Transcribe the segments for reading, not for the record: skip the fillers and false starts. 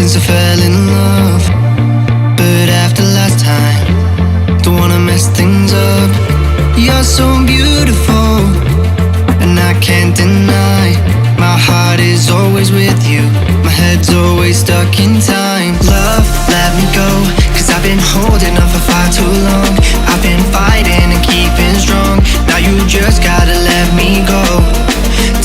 since I fell in love. But after last time, don't wanna mess things up. You're so beautiful, and I can't deny. My heart is always with you, my head's always stuck in time. Love, let me go, cause I've been holding on for far too long. I've been fighting and keeping strong, now you just gotta let me go.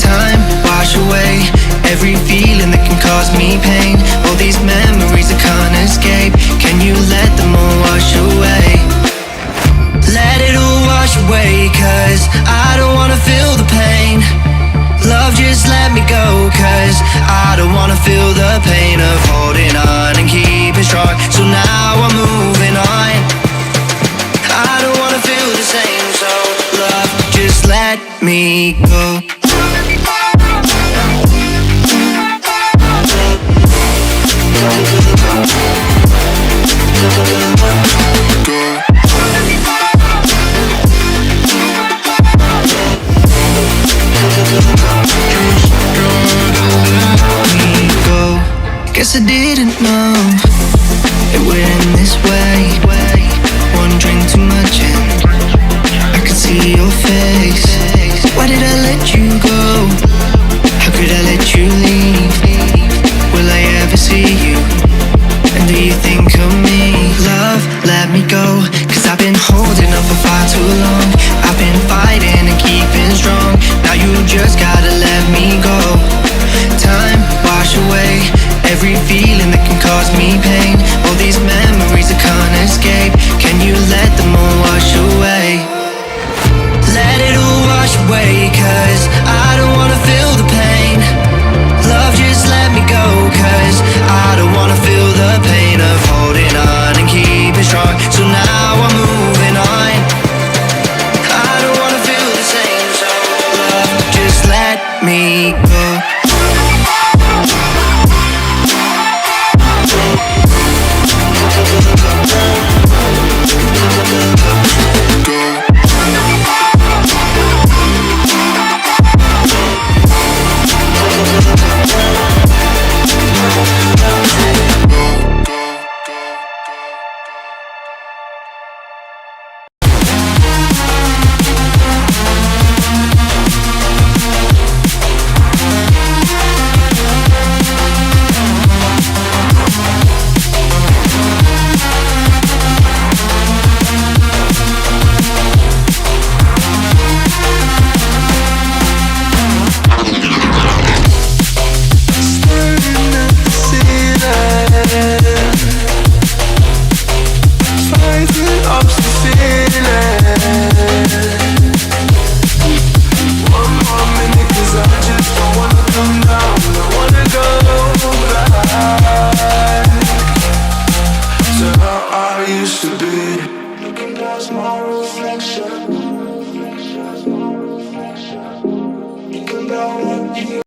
Time, wash away every feeling that can cause me pain. All these memories I can't escape, can you let them all wash away? Let it all wash away, cause I don't wanna feel the pain. Love, just let me go, cause I don't wanna feel the pain of holding on and keeping strong. So now I'm moving on, I don't wanna feel the same. So love, just let me go. Guess I didn't know it would end this way. One drink too much and I could see your face. Why did I let you go? How could I let you leave?